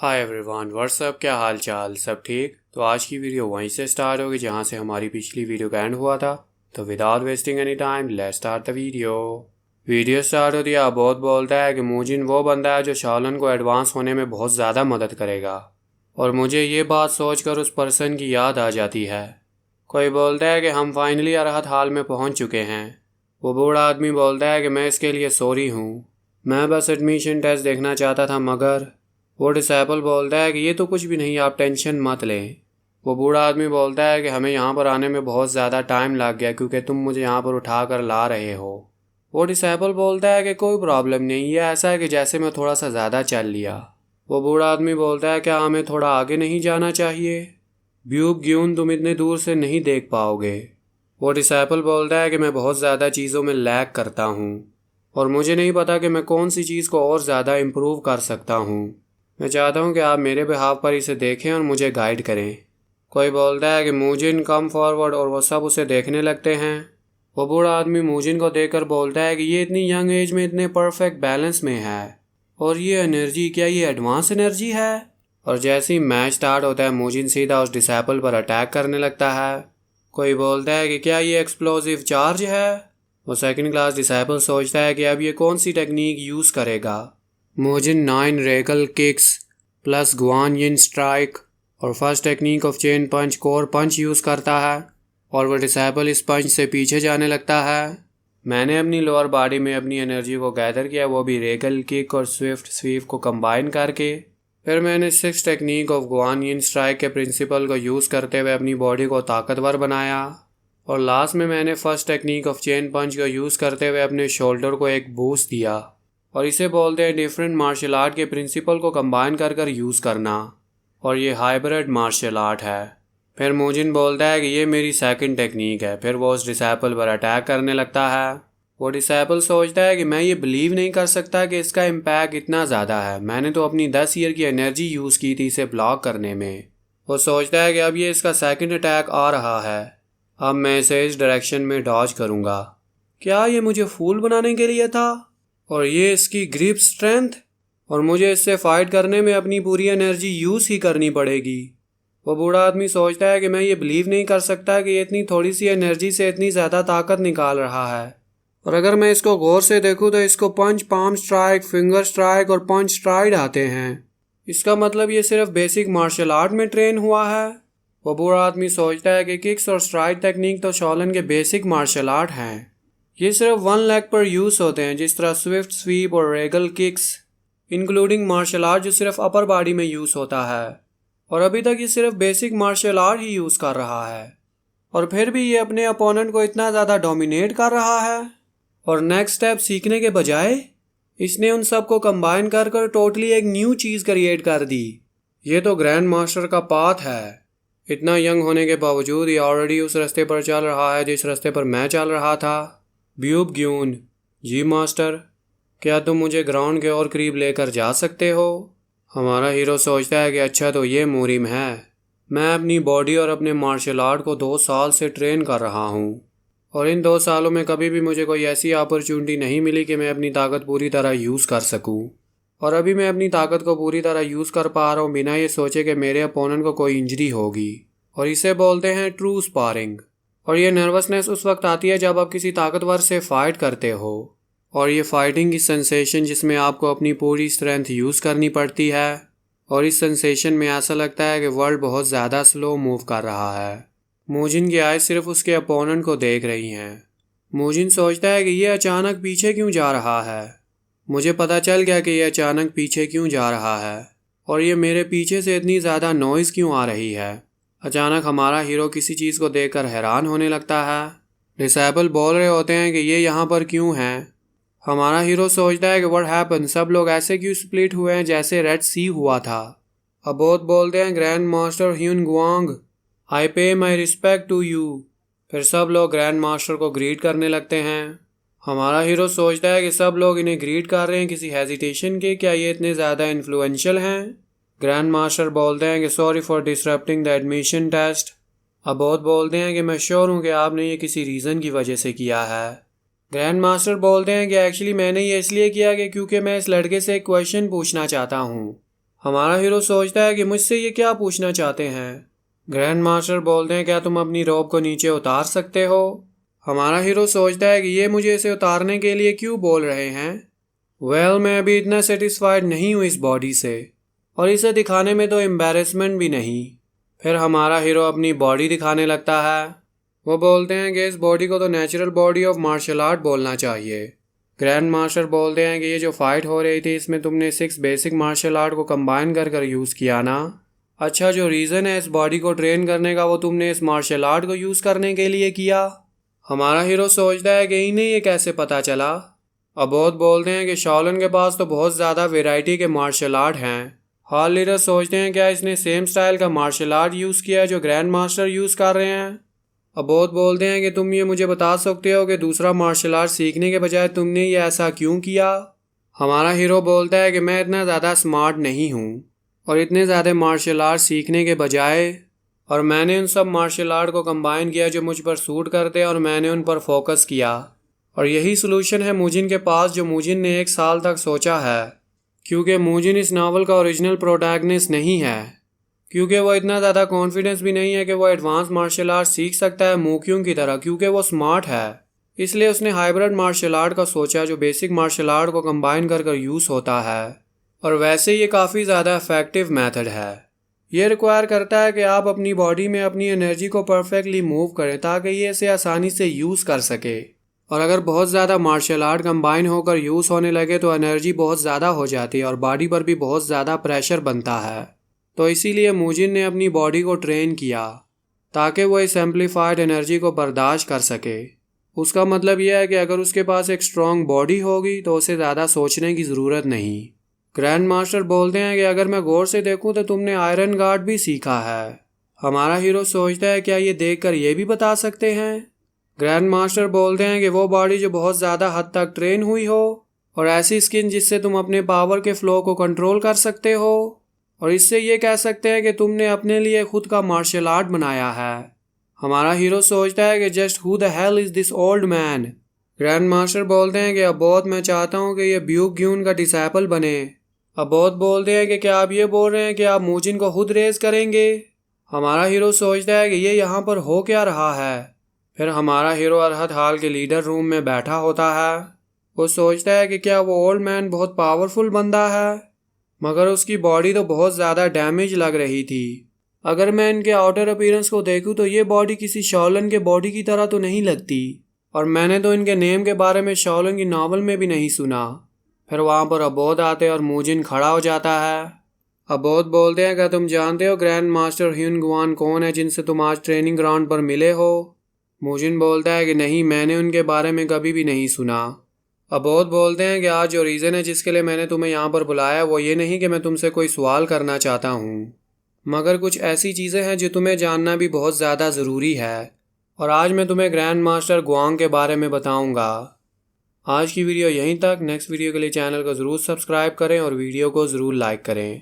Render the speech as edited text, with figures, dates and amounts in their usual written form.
Hi everyone, WhatsApp, क्या हाल चाल? सब ठीक? तो आज की वीडियो वहीं से स्टार्ट होगी जहां से हमारी पिछली वीडियो का एंड हुआ था। तो without wasting any time let's start the video start होती है। आप बहुत बोलता है कि मूजिन वो बंदा है जो शाओलन को एडवांस होने में बहुत ज़्यादा मदद करेगा, और मुझे ये बात सोचकर उस पर्सन की याद आ जाती है। कोई बोलता है कि हम फाइनली अरहत हाल में पहुंच चुके हैं। वो बूढ़ा आदमी बोलता है कि मैं इसके लिए सॉरी हूँ, मैं बस एडमिशन टेस्ट देखना चाहता था। मगर वो डिसेबल बोलता है कि ये तो कुछ भी नहीं, आप टेंशन मत लें। वो बूढ़ा आदमी बोलता है कि हमें यहाँ पर आने में बहुत ज़्यादा टाइम लग गया क्योंकि तुम मुझे यहाँ पर उठा कर ला रहे हो। वो डिसेबल बोलता है कि कोई प्रॉब्लम नहीं, ये ऐसा है कि जैसे मैं थोड़ा सा ज़्यादा चल लिया। वो बूढ़ा आदमी बोलता है क्या हमें थोड़ा आगे नहीं जाना चाहिए? ब्यूब ग्यून, तुम इतने दूर से नहीं देख पाओगे। वो डिसेबल बोलता है कि मैं बहुत ज़्यादा चीज़ों में लैग करता हूँ और मुझे नहीं पता कि मैं कौन सी चीज़ को और ज़्यादा इम्प्रूव कर सकता हूँ। मैं चाहता हूँ कि आप मेरे बिहाफ पर इसे देखें और मुझे गाइड करें। कोई बोलता है कि मूजिन कम फॉरवर्ड, और वो सब उसे देखने लगते हैं। वो बूढ़ा आदमी मूजिन को देखकर बोलता है कि ये इतनी यंग एज में इतने परफेक्ट बैलेंस में है, और ये एनर्जी, क्या ये एडवांस एनर्जी है? और जैसे ही मैच स्टार्ट होता है मूजिन सीधा उस डिसेबल पर अटैक करने लगता है। कोई बोलता है कि क्या ये एक्सप्लोसिव चार्ज है? वो सेकंड क्लास डिसेबल सोचता है कि अब ये कौन सी टेक्निक यूज़ करेगा। मूजिन 9 regal kicks plus Guan Yin strike और first technique of chain punch core punch use करता है, और वह डिसेबल इस पंच से पीछे जाने लगता है। मैंने अपनी लोअर बॉडी में अपनी एनर्जी को गैदर किया, वो भी रेगल किक और स्विफ्ट स्वीप को कंबाइन करके। फिर मैंने 6 technique of Guan Yin strike के प्रिंसिपल को यूज़ करते हुए अपनी बॉडी को ताकतवर बनाया, और लास्ट में मैंने फर्स्ट टेक्निक ऑफ चेन पंच को यूज़ करते हुए अपने शोल्डर को एक बूस्ट दिया। और इसे बोलते हैं डिफरेंट मार्शल आर्ट के प्रिंसिपल को कंबाइन कर यूज़ करना, और ये हाइब्रिड मार्शल आर्ट है। फिर मूजिन बोलता है कि ये मेरी सेकंड टेक्निक है। फिर वो उस डिसेबल पर अटैक करने लगता है। वो डिसेबल सोचता है कि मैं ये बिलीव नहीं कर सकता कि इसका इम्पैक्ट इतना ज़्यादा है, मैंने तो अपनी 10 ईयर की एनर्जी यूज़ की थी इसे ब्लॉक करने में। वो सोचता है कि अब ये इसका सेकंड अटैक आ रहा है, अब मैं इसे इस डायरेक्शन में डॉज करूँगा। क्या ये मुझे फूल बनाने के लिए था? और ये इसकी ग्रिप स्ट्रेंथ, और मुझे इससे फाइट करने में अपनी पूरी एनर्जी यूज़ ही करनी पड़ेगी। वो बूढ़ा आदमी सोचता है कि मैं ये बिलीव नहीं कर सकता कि ये इतनी थोड़ी सी एनर्जी से इतनी ज़्यादा ताकत निकाल रहा है। और अगर मैं इसको गौर से देखूँ तो इसको पंच, पाम स्ट्राइक, फिंगर स्ट्राइक और पंच स्ट्राइड आते हैं। इसका मतलब ये सिर्फ बेसिक मार्शल आर्ट में ट्रेन हुआ है। वो बूढ़ा आदमी सोचता है कि किक्स और स्ट्राइड टेक्निक तो शाओलन के बेसिक मार्शल आर्ट हैं, ये सिर्फ 1 लेग पर यूज़ होते हैं, जिस तरह स्विफ्ट स्वीप और regal kicks, including martial art जो सिर्फ अपर बॉडी में यूज़ होता है। और अभी तक ये सिर्फ बेसिक मार्शल आर्ट ही यूज़ कर रहा है, और फिर भी ये अपने अपोनेंट को इतना ज़्यादा डोमिनेट कर रहा है। और नेक्स्ट स्टेप सीखने के बजाय इसने उन सब को कंबाइन कर टोटली एक न्यू चीज़ क्रिएट कर दी। ये तो ग्रैंड मास्टर का पाथ है। इतना यंग होने के बावजूद ये ऑलरेडी उस रास्ते पर चल रहा है जिस रास्ते पर मैं चल रहा था। ब्यूब ग्यून, जी मास्टर, क्या तुम मुझे ग्राउंड के और करीब लेकर जा सकते हो? हमारा हीरो सोचता है कि अच्छा तो ये मुरीम है। मैं अपनी बॉडी और अपने मार्शल आर्ट को 2 साल से ट्रेन कर रहा हूँ, और इन 2 सालों में कभी भी मुझे कोई ऐसी अपॉर्चुनिटी नहीं मिली कि मैं अपनी ताकत पूरी तरह यूज़ कर सकूँ। और अभी मैं अपनी ताकत को पूरी तरह यूज़ कर पा रहा हूँ बिना ये सोचे कि मेरे अपोनेंट को कोई इंजरी होगी, और इसे बोलते हैं ट्रू स्पारिंग। और ये नर्वसनेस उस वक्त आती है जब आप किसी ताकतवर से फाइट करते हो, और ये फाइटिंग की सेंसेशन जिसमें आपको अपनी पूरी स्ट्रेंथ यूज़ करनी पड़ती है, और इस सेंसेशन में ऐसा लगता है कि वर्ल्ड बहुत ज़्यादा स्लो मूव कर रहा है। मूजिन की आइज़ सिर्फ उसके अपोनेंट को देख रही हैं। मूजिन सोचता है कि ये अचानक पीछे क्यों जा रहा है। मुझे पता चल गया कि ये अचानक पीछे क्यों जा रहा है, और ये मेरे पीछे से इतनी ज़्यादा नॉइज़ क्यों आ रही है। अचानक हमारा हीरो किसी चीज़ को देखकर हैरान होने लगता है। डिसेबल बोल रहे होते हैं कि ये यहाँ पर क्यों हैं। हमारा हीरो सोचता है कि व्हाट हैपन, सब लोग ऐसे क्यों स्प्लिट हुए हैं जैसे रेड सी हुआ था। अबोध बोलते हैं ग्रैंड मास्टर ह्यून गुआंग, आई पे माई रिस्पेक्ट टू यू। फिर सब लोग ग्रैंड मास्टर को ग्रीट करने लगते हैं। हमारा हीरो सोचता है कि सब लोग इन्हें ग्रीट कर रहे हैं किसी हेजिटेशन के, क्या ये इतने ज़्यादा इन्फ्लुएंशियल हैं? ग्रैंड मास्टर बोलते हैं कि sorry for disrupting the admission test. Abodh बोलते हैं कि मैं श्योर हूँ कि आपने ये किसी रीज़न की वजह से किया है। ग्रैंड मास्टर बोलते हैं कि एक्चुअली मैंने ये इसलिए किया कि क्योंकि मैं इस लड़के से एक क्वेश्चन पूछना चाहता हूँ। हमारा हीरो सोचता है कि मुझसे ये क्या पूछना चाहते हैं। ग्रैंड मास्टर बोलते हैं क्या तुम अपनी रोब को नीचे उतार सकते हो। हमारा हीरो सोचता है कि ये मुझे इसे उतारने के लिए क्यों बोल रहे हैं। मैं अभी इतना सेटिस्फाइड नहीं हूँ इस बॉडी से, और इसे दिखाने में तो एम्बैरेसमेंट भी नहीं। फिर हमारा हीरो अपनी बॉडी दिखाने लगता है। वो बोलते हैं कि इस बॉडी को तो natural body of martial art बोलना चाहिए। ग्रैंड मास्टर बोलते हैं कि ये जो फाइट हो रही थी इसमें तुमने 6 बेसिक मार्शल आर्ट को कंबाइन कर कर यूज़ किया ना। अच्छा, जो रीज़न है इस बॉडी को ट्रेन करने का वो तुमने इस मार्शल आर्ट को यूज़ करने के लिए किया। हमारा हीरो सोचता है कि इन्हें ये कैसे पता चला। अबोध बोलते हैं कि शाओलिन के पास तो बहुत ज़्यादा वेराइटी के मार्शल आर्ट हैं। हॉल लीडर सोचते हैं क्या इसने सेम स्टाइल का मार्शल आर्ट यूज़ किया है जो ग्रैंड मास्टर यूज़ कर रहे हैं। अबोध बोलते हैं कि तुम ये मुझे बता सकते हो कि दूसरा मार्शल आर्ट सीखने के बजाय तुमने ये ऐसा क्यों किया। हमारा हीरो बोलता है कि मैं इतना ज़्यादा स्मार्ट नहीं हूँ और इतने ज़्यादा मार्शल आर्ट सीखने के बजाय, और मैंने उन सब मार्शल आर्ट को कंबाइन किया जो मुझ पर सूट करते और मैंने उन पर फोकस किया, और यही सोल्यूशन है मुजिन के पास जो मुजिन ने 1 साल तक सोचा है। क्योंकि मुजिन इस नावल का ओरिजिनल प्रोटैगनिस्ट नहीं है, क्योंकि वो इतना ज़्यादा कॉन्फिडेंस भी नहीं है कि वो एडवांस मार्शल आर्ट सीख सकता है मोक्यूंग की तरह, क्योंकि वो स्मार्ट है। इसलिए उसने हाइब्रिड मार्शल आर्ट का सोचा जो बेसिक मार्शल आर्ट को कंबाइन कर कर यूज़ होता है, और वैसे ये काफ़ी ज़्यादा इफेक्टिव मेथड है। ये रिक्वायर करता है कि आप अपनी बॉडी में अपनी एनर्जी को परफेक्टली मूव करें ताकि ये इसे आसानी से यूज़ कर सके, और अगर बहुत ज़्यादा मार्शल आर्ट कंबाइन होकर यूज़ होने लगे तो एनर्जी बहुत ज़्यादा हो जाती है और बॉडी पर भी बहुत ज़्यादा प्रेशर बनता है। तो इसीलिए मुजिन ने अपनी बॉडी को ट्रेन किया ताकि वो इस एम्पलीफाइड एनर्जी को बर्दाश्त कर सके। उसका मतलब यह है कि अगर उसके पास एक स्ट्रॉन्ग बॉडी होगी तो उसे ज़्यादा सोचने की ज़रूरत नहीं। ग्रैंड मास्टर बोलते हैं कि अगर मैं गौर से देखूं तो तुमने आयरन गार्ड भी सीखा है। हमारा हीरो सोचता है क्या ये देखकर ये भी बता सकते हैं। ग्रैंड मास्टर बोलते हैं कि वो बॉडी जो बहुत ज़्यादा हद तक ट्रेन हुई हो, और ऐसी स्किन जिससे तुम अपने पावर के फ्लो को कंट्रोल कर सकते हो, और इससे ये कह सकते हैं कि तुमने अपने लिए खुद का मार्शल आर्ट बनाया है। हमारा हीरो सोचता है कि just who the hell is this old man. Grand master बोलते हैं कि अबोध मैं चाहता हूँ कि ये ब्यूक ग्यून का डिसाइपल बने। अबोध बोलते हैं कि क्या आप ये बोल रहे हैं कि आप मुजिन को खुद रेज करेंगे। हमारा हीरो सोचता है कि ये यहाँ पर हो क्या रहा है। फिर हमारा हीरो अरहत हाल के लीडर रूम में बैठा होता है। वो सोचता है कि क्या वो ओल्ड मैन बहुत पावरफुल बंदा है, मगर उसकी बॉडी तो बहुत ज़्यादा डैमेज लग रही थी। अगर मैं इनके आउटर अपीयरेंस को देखूं तो ये बॉडी किसी शाओलिन के बॉडी की तरह तो नहीं लगती, और मैंने तो इनके नेम के बारे में शाओलिन की नावल में भी नहीं सुना। फिर वहाँ पर अबोध आते और मुजिन खड़ा हो जाता है। अबोध बोलते हैं क्या तुम जानते हो ग्रैंड मास्टर ह्यून गुआन कौन है जिनसे तुम आज ट्रेनिंग ग्राउंड पर मिले हो। मुजिन बोलता है कि नहीं, मैंने उनके बारे में कभी भी नहीं सुना। अबोध बोलते हैं कि आज जो रीज़न है जिसके लिए मैंने तुम्हें यहाँ पर बुलाया वो ये नहीं कि मैं तुमसे कोई सवाल करना चाहता हूँ, मगर कुछ ऐसी चीज़ें हैं जो तुम्हें जानना भी बहुत ज़्यादा ज़रूरी है, और आज मैं तुम्हें ग्रैंड मास्टर गुआंग के बारे में बताऊँगा। आज की वीडियो यहीं तक। नेक्स्ट वीडियो के लिए चैनल को ज़रूर सब्सक्राइब करें और वीडियो को ज़रूर लाइक करें।